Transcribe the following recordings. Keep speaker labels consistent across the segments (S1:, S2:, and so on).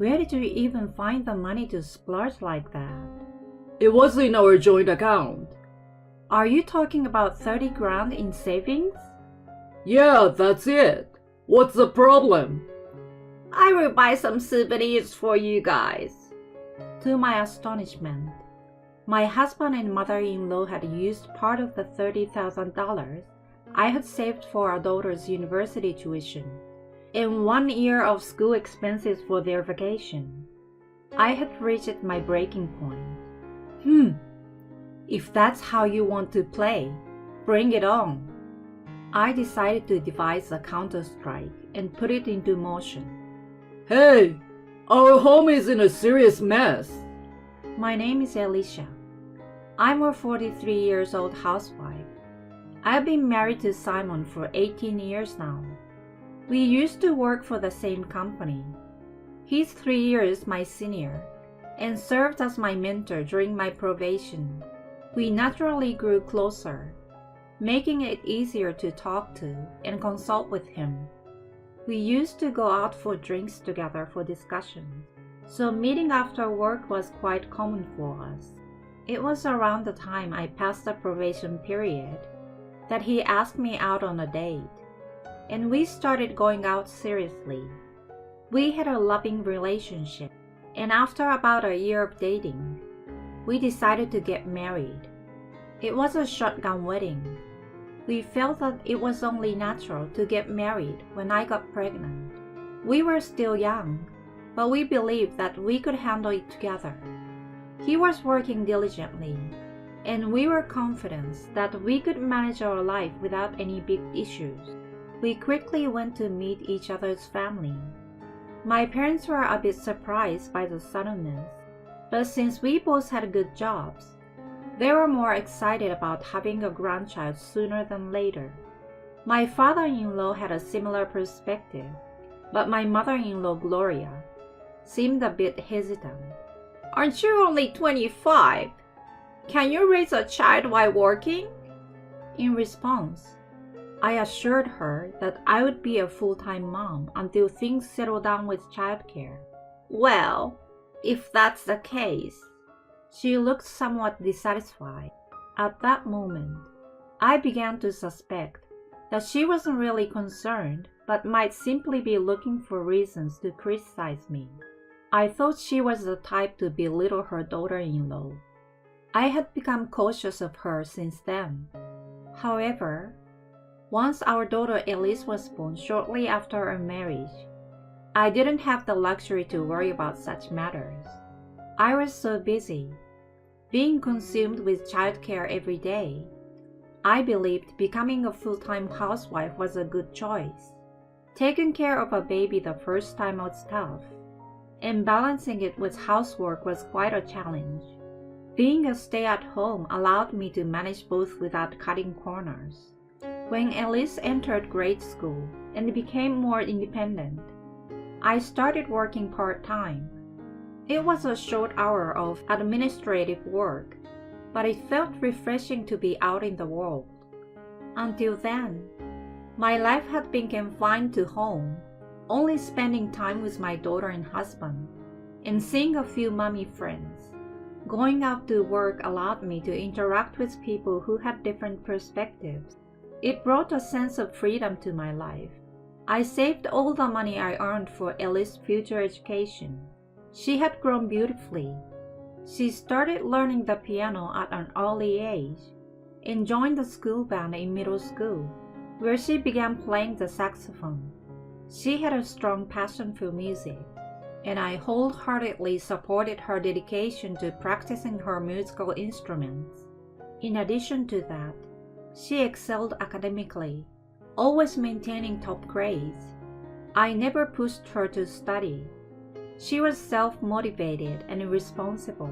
S1: Where did you even find the money to splurge like that?
S2: It was in our joint account.
S1: Are you talking about 30 grand in savings?
S2: Yeah, that's it. What's the problem?
S1: I will buy some souvenirs for you guys. To my astonishment, my husband and mother-in-law had used part of the $30,000 I had saved for our daughter's university tuition and 1 year of school expenses for their vacation. I had reached my breaking point. If that's how you want to play, bring it on. I decided to devise a counter-strike and put it into motion.
S2: Hey, our home is in a serious mess.
S1: My name is Alicia. I'm a 43 years old housewife. I've been married to Simon for 18 years now. We used to work for the same company. He's 3 years my senior and served as my mentor during my probation. We naturally grew closer, making it easier to talk to and consult with him. We used to go out for drinks together for discussions, so meeting after work was quite common for us. It was around the time I passed the probation period that he asked me out on a date, and we started going out seriously. We had a loving relationship, and after about a year of dating, we decided to get married. It was a shotgun wedding. We felt that it was only natural to get married when I got pregnant. We were still young, but we believed that we could handle it together. He was working diligently, and we were confident that we could manage our life without any big issues. We quickly went to meet each other's family. My parents were a bit surprised by the suddenness, but since we both had good jobs, they were more excited about having a grandchild sooner than later. My father-in-law had a similar perspective, but my mother-in-law, Gloria, seemed a bit hesitant. Aren't you only 25? Can you raise a child while working? In response, I assured her that I would be a full-time mom until things settle down with childcare. Well, if that's the case. She looked somewhat dissatisfied. At that moment, I began to suspect that she wasn't really concerned, but might simply be looking for reasons to criticize me. I thought she was the type to belittle her daughter-in-law. I had become cautious of her since then. However, once our daughter Elise was born shortly after our marriage, I didn't have the luxury to worry about such matters. I was so busy, being consumed with childcare every day. I believed becoming a full-time housewife was a good choice. Taking care of a baby the first time was tough, and balancing it with housework was quite a challenge. Being a stay-at-home allowed me to manage both without cutting corners. When Elise entered grade school and became more independent, I started working part-time. It was a short hour of administrative work, but it felt refreshing to be out in the world. Until then, my life had been confined to home, only spending time with my daughter and husband, and seeing a few mommy friends. Going out to work allowed me to interact with people who had different perspectives. It brought a sense of freedom to my life. I saved all the money I earned for Elise's future education. She had grown beautifully. She started learning the piano at an early age and joined the school band in middle school, where she began playing the saxophone. She had a strong passion for music, and I wholeheartedly supported her dedication to practicing her musical instruments. In addition to that, she excelled academically, always maintaining top grades. I never pushed her to study. She was self-motivated and responsible,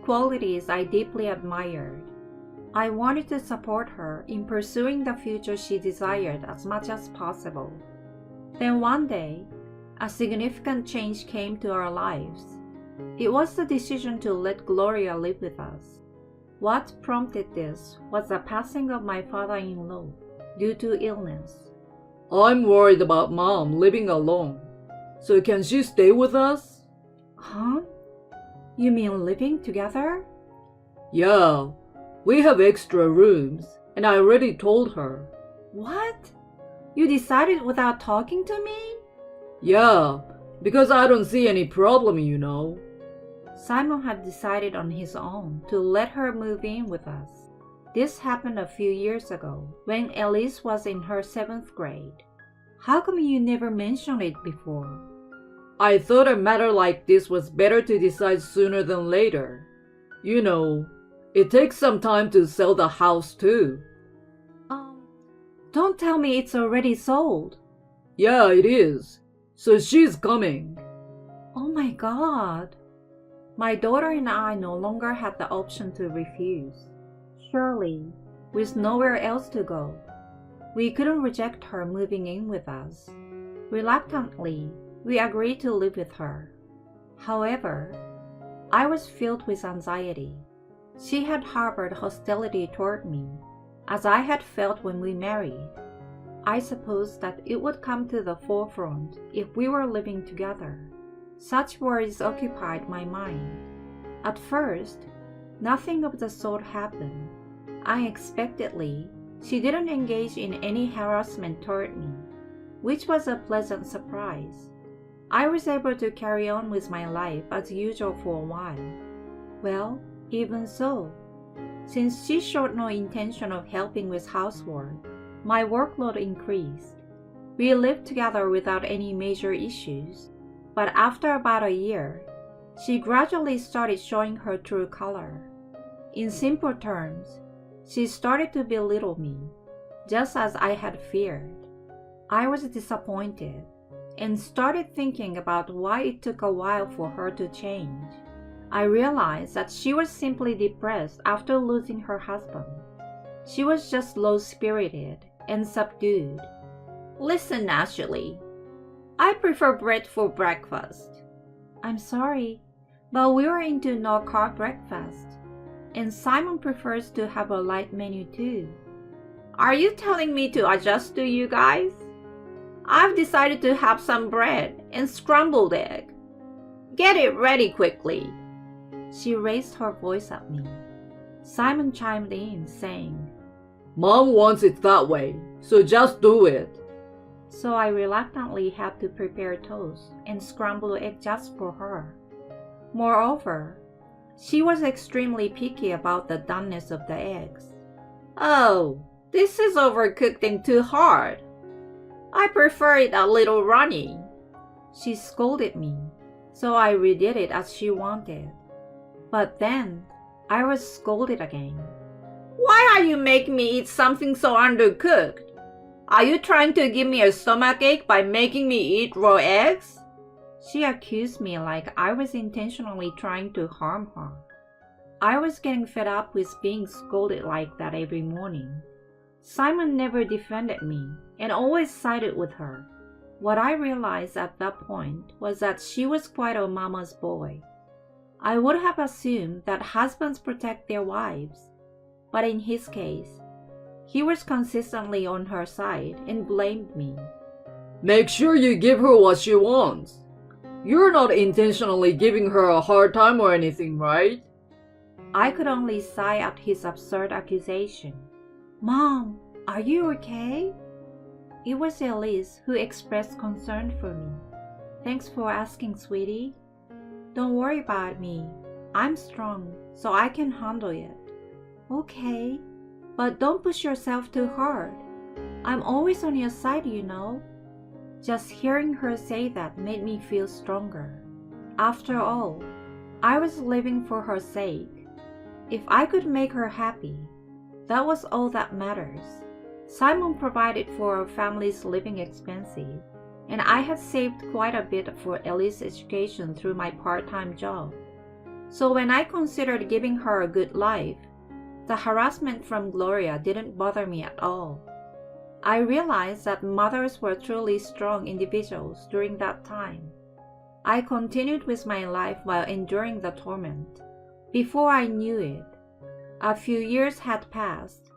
S1: qualities I deeply admired. I wanted to support her in pursuing the future she desired as much as possible. Then one day, a significant change came to our lives. It was the decision to let Gloria live with us. What prompted this was the passing of my father-in-law due to illness.
S2: I'm worried about Mom living alone. So can she stay with us?
S1: Huh? You mean living together?
S2: Yeah, we have extra rooms, and I already told her.
S1: What? You decided without talking to me?
S2: Yeah, because I don't see any problem, you know.
S1: Simon had decided on his own to let her move in with us. This happened a few years ago when Elise was in her 7th grade. How come you never mentioned it before?
S2: I thought a matter like this was better to decide sooner than later. You know, it takes some time to sell the house too.
S1: Don't tell me it's already sold.
S2: Yeah, it is. So she's coming.
S1: Oh my God. My daughter and I no longer had the option to refuse. Surely, with nowhere else to go, we couldn't reject her moving in with us. Reluctantly, we agreed to live with her. However, I was filled with anxiety. She had harbored hostility toward me, as I had felt when we married. I supposed that it would come to the forefront if we were living together. Such worries occupied my mind. At first, nothing of the sort happened. Unexpectedly, she didn't engage in any harassment toward me, which was a pleasant surprise. I was able to carry on with my life as usual for a while. Well, even so, since she showed no intention of helping with housework, my workload increased. We lived together without any major issues, but after about a year, she gradually started showing her true color. In simple terms, she started to belittle me, just as I had feared. I was disappointed and started thinking about why it took a while for her to change. I realized that she was simply depressed after losing her husband. She was just low-spirited and subdued. Listen, Ashley, I prefer bread for breakfast. I'm sorry, but we were into no-carb breakfast, and Simon prefers to have a light menu too. Are you telling me to adjust to you guys? I've decided to have some bread and scrambled egg. Get it ready quickly. She raised her voice at me. Simon chimed in, saying,
S2: Mom wants it that way, so just do it.
S1: So I reluctantly had to prepare toast and scrambled egg just for her. Moreover, she was extremely picky about the doneness of the eggs. Oh, this is overcooked and too hard. I prefer it a little runny. She scolded me, so I redid it as she wanted. But then, I was scolded again. Why are you making me eat something so undercooked? Are you trying to give me a stomachache by making me eat raw eggs? She accused me like I was intentionally trying to harm her. I was getting fed up with being scolded like that every morning. Simon never defended me and always sided with her. What I realized at that point was that she was quite a mama's boy. I would have assumed that husbands protect their wives, but in his case, he was consistently on her side and blamed me.
S2: Make sure you give her what she wants. You're not intentionally giving her a hard time or anything, right?
S1: I could only sigh at his absurd accusation. Mom, are you okay? It was Elise who expressed concern for me. Thanks for asking, sweetie. Don't worry about me. I'm strong, so I can handle it. Okay, but don't push yourself too hard. I'm always on your side, you know. Just hearing her say that made me feel stronger. After all, I was living for her sake. If I could make her happy, that was all that matters. Simon provided for our family's living expenses, and I had saved quite a bit for Ellie's education through my part-time job. So when I considered giving her a good life, the harassment from Gloria didn't bother me at all. I realized that mothers were truly strong individuals during that time. I continued with my life while enduring the torment. Before I knew it, a few years had passed,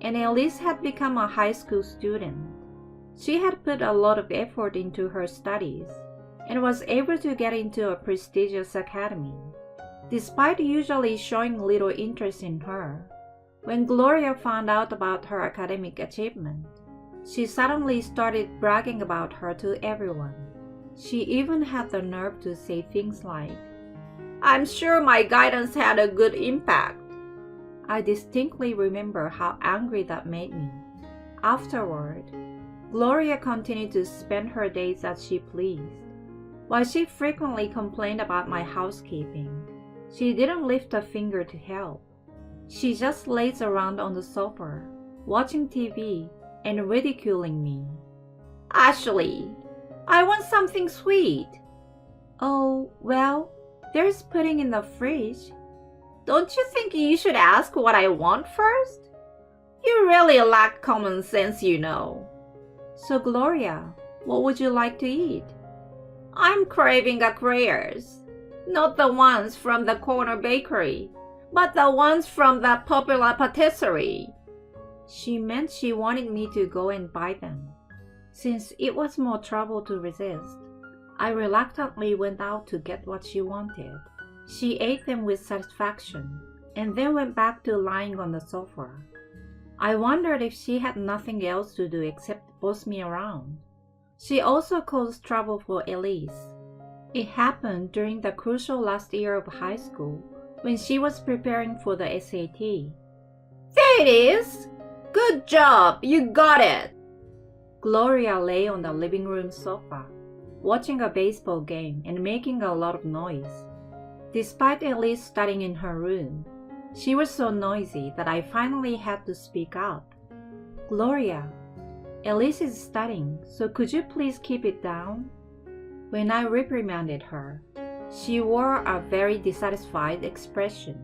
S1: and Elise had become a high school student. She had put a lot of effort into her studies, and was able to get into a prestigious academy. Despite usually showing little interest in her, when Gloria found out about her academic achievement, she suddenly started bragging about her to everyone. She even had the nerve to say things like, "I'm sure my guidance had a good impact." I distinctly remember how angry that made me. Afterward, Gloria continued to spend her days as she pleased. While she frequently complained about my housekeeping, she didn't lift a finger to help. She just lays around on the sofa, watching TV and ridiculing me. "Ashley, I want something sweet." "Oh, well, there's pudding in the fridge." "Don't you think you should ask what I want first? You really lack common sense, you know." "So, Gloria, what would you like to eat?" "I'm craving eclairs. Not the ones from the corner bakery, but the ones from the popular patisserie." She meant she wanted me to go and buy them. Since it was more trouble to resist, I reluctantly went out to get what she wanted. She ate them with satisfaction and then went back to lying on the sofa. I wondered if she had nothing else to do except boss me around. She also caused trouble for Elise. It happened during the crucial last year of high school when she was preparing for the SAT. "There it is! Good job, you got it!" Gloria lay on the living room sofa, watching a baseball game and making a lot of noise. Despite Elise studying in her room, she was so noisy that I finally had to speak up. "Gloria, Elise is studying, so could you please keep it down?" When I reprimanded her, she wore a very dissatisfied expression.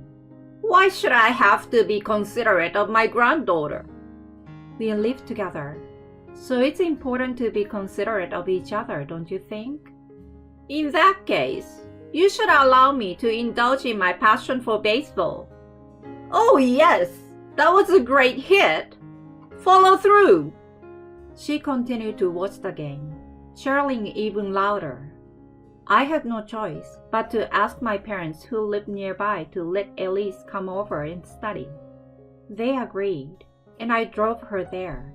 S1: "Why should I have to be considerate of my granddaughter?" "We live together, so it's important to be considerate of each other, don't you think?" "In that case, you should allow me to indulge in my passion for baseball." "Oh yes, that was a great hit. Follow through." She continued to watch the game, chirling even louder. I had no choice but to ask my parents who lived nearby to let Elise come over and study. They agreed, and I drove her there.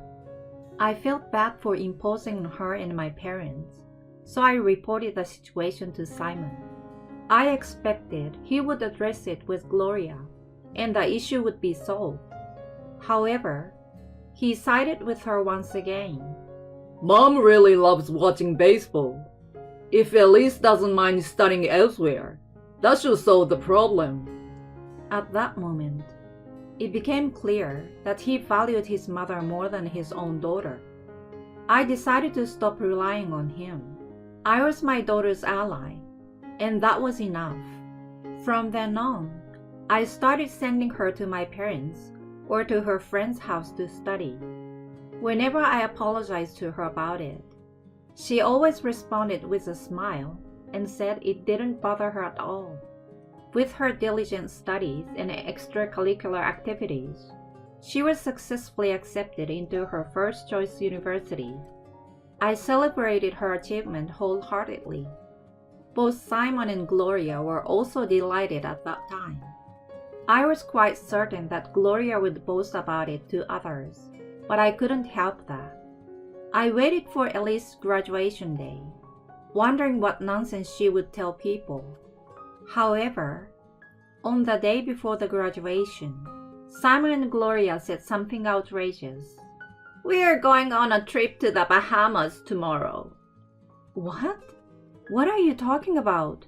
S1: I felt bad for imposing on her and my parents, so I reported the situation to Simon. I expected he would address it with Gloria, and the issue would be solved. However, he sided with her once again.
S2: Mom really loves watching baseball. If Elise doesn't mind studying elsewhere, that should solve the problem.
S1: At that moment, it became clear that he valued his mother more than his own daughter. I decided to stop relying on him. I was my daughter's ally, and that was enough. From then on, I started sending her to my parents or to her friend's house to study. Whenever I apologized to her about it, she always responded with a smile and said it didn't bother her at all. With her diligent studies and extracurricular activities, she was successfully accepted into her first choice university. I celebrated her achievement wholeheartedly. Both Simon and Gloria were also delighted at that time. I was quite certain that Gloria would boast about it to others, but I couldn't help that. I waited for Elise's graduation day, wondering what nonsense she would tell people. However, on the day before the graduation, Simon and Gloria said something outrageous. "We're going on a trip to the Bahamas tomorrow." "What? What are you talking about?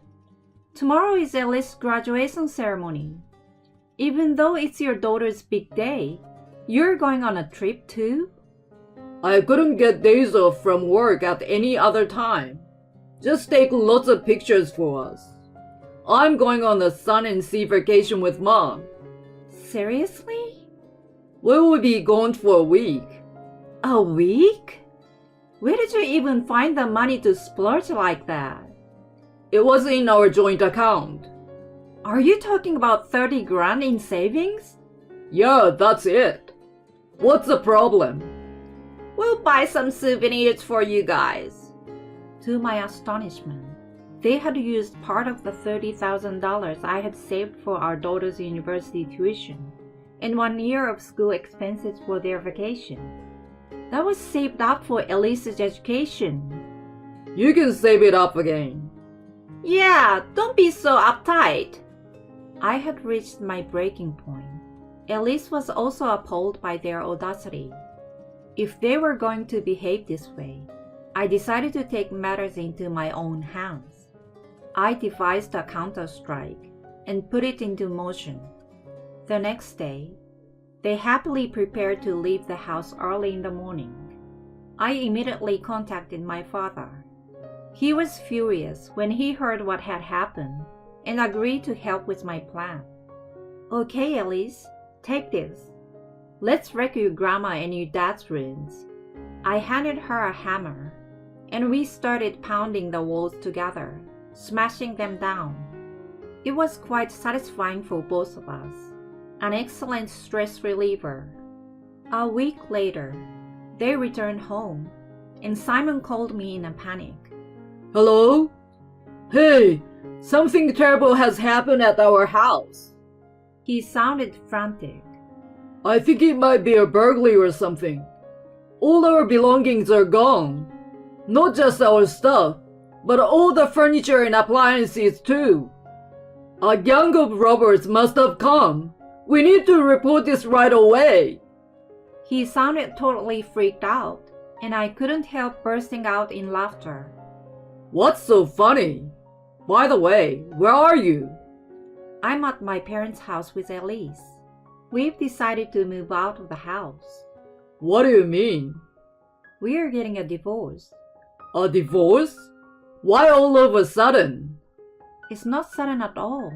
S1: Tomorrow is Elise's graduation ceremony. Even though it's your daughter's big day, you're going on a trip too?"
S2: I couldn't get days off from work at any other time. Just take lots of pictures for us. I'm going on a sun and sea vacation with Mom.
S1: Seriously?
S2: We will be gone for a week.
S1: A week? Where did you even find the money to splurge like that?
S2: It was in our joint account.
S1: Are you talking about 30 grand in savings?
S2: Yeah, that's it. What's the problem?
S1: We'll buy some souvenirs for you guys. To my astonishment, They had used part of the $30,000 I had saved for our daughter's university tuition and 1 year of school expenses for their vacation. That was saved up for Elise's education.
S2: You can save it up again.
S1: Yeah, don't be so uptight. I had reached my breaking point. Elise was also appalled by their audacity. If they were going to behave this way, I decided to take matters into my own hands. I devised a counter-strike and put it into motion. The next day, they happily prepared to leave the house early in the morning. I immediately contacted my father. He was furious when he heard what had happened and agreed to help with my plan. Okay, Elise, take this. Let's wreck your grandma and your dad's rooms. I handed her a hammer, and we started pounding the walls together, smashing them down. It was quite satisfying for both of us, an excellent stress reliever. A week later, they returned home, and Simon called me in a panic.
S2: Hello? Hey, something terrible has happened at our house.
S1: He sounded frantic.
S2: I think it might be a burglary or something. All our belongings are gone. Not just our stuff, but all the furniture and appliances too. A gang of robbers must have come. We need to report this right away.
S1: He sounded totally freaked out, and I couldn't help bursting out in laughter.
S2: What's so funny? By the way, where are you?
S1: I'm at my parents' house with Elise. We've decided to move out of the house.
S2: What do you mean?
S1: We're getting a divorce.
S2: A divorce? Why all of a sudden?
S1: It's not sudden at all.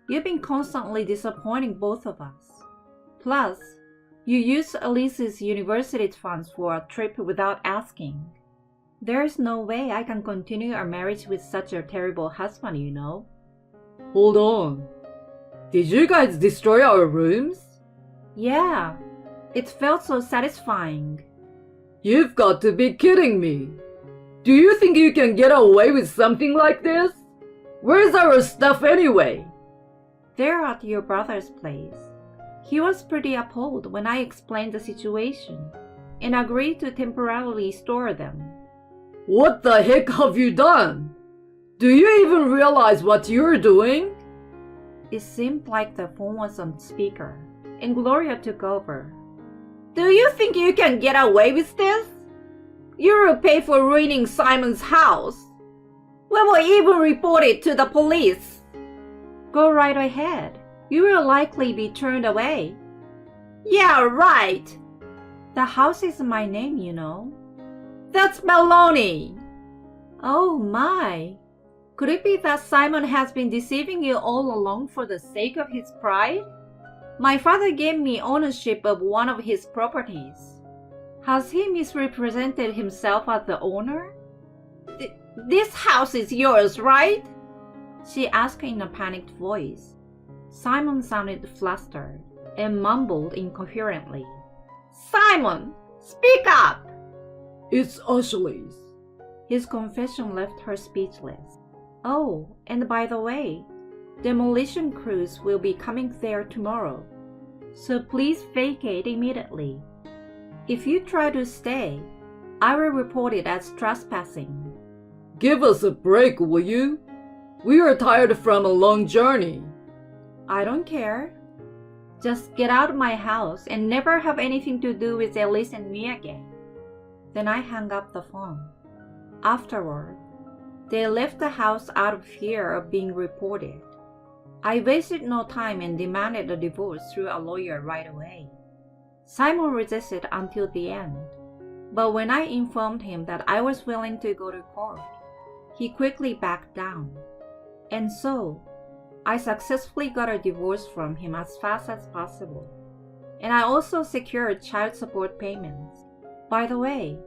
S1: You've been constantly disappointing both of us. Plus, you used Elise's university funds for a trip without asking. There's no way I can continue our marriage with such a terrible husband, you know.
S2: Hold on. Did you guys destroy our rooms?
S1: Yeah, it felt so satisfying.
S2: You've got to be kidding me. Do you think you can get away with something like this? Where's our stuff anyway?
S1: They're at your brother's place. He was pretty appalled when I explained the situation and agreed to temporarily store them.
S2: What the heck have you done? Do you even realize what you're doing?
S1: It seemed like the phone was on speaker, and Gloria took over. Do you think you can get away with this? You will pay for ruining Simon's house. We will even report it to the police. Go right ahead. You will likely be turned away. Yeah, right. The house is in my name, you know. That's baloney. Oh my. Could it be that Simon has been deceiving you all along for the sake of his pride? My father gave me ownership of one of his properties. Has he misrepresented himself as the owner? This house is yours, right? She asked in a panicked voice. Simon sounded flustered and mumbled incoherently. Simon, speak up!
S2: It's Ashley's.
S1: His confession left her speechless. Oh, and by the way, demolition crews will be coming there tomorrow, so please vacate immediately. If you try to stay, I will report it as trespassing.
S2: Give us a break, will you? We are tired from a long journey.
S1: I don't care. Just get out of my house and never have anything to do with Elise and me again. Then I hung up the phone. Afterward, they left the house out of fear of being reported. I wasted no time and demanded a divorce through a lawyer right away. Simon resisted until the end, but when I informed him that I was willing to go to court, he quickly backed down. And so, I successfully got a divorce from him as fast as possible. And I also secured child support payments. By the way,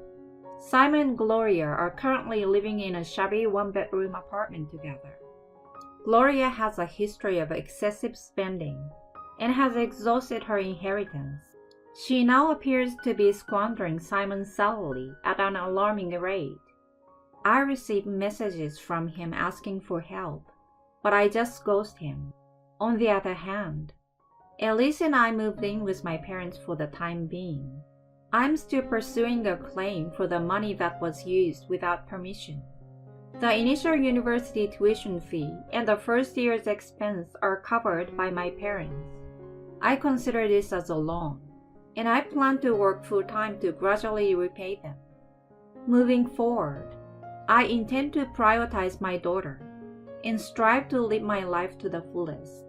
S1: Simon and Gloria are currently living in a shabby one-bedroom apartment together. Gloria has a history of excessive spending and has exhausted her inheritance. She now appears to be squandering Simon's salary at an alarming rate. I received messages from him asking for help, but I just ghosted him. On the other hand, Elise and I moved in with my parents for the time being. I'm still pursuing a claim for the money that was used without permission. The initial university tuition fee and the first year's expense are covered by my parents. I consider this as a loan, and I plan to work full-time to gradually repay them. Moving forward, I intend to prioritize my daughter and strive to live my life to the fullest.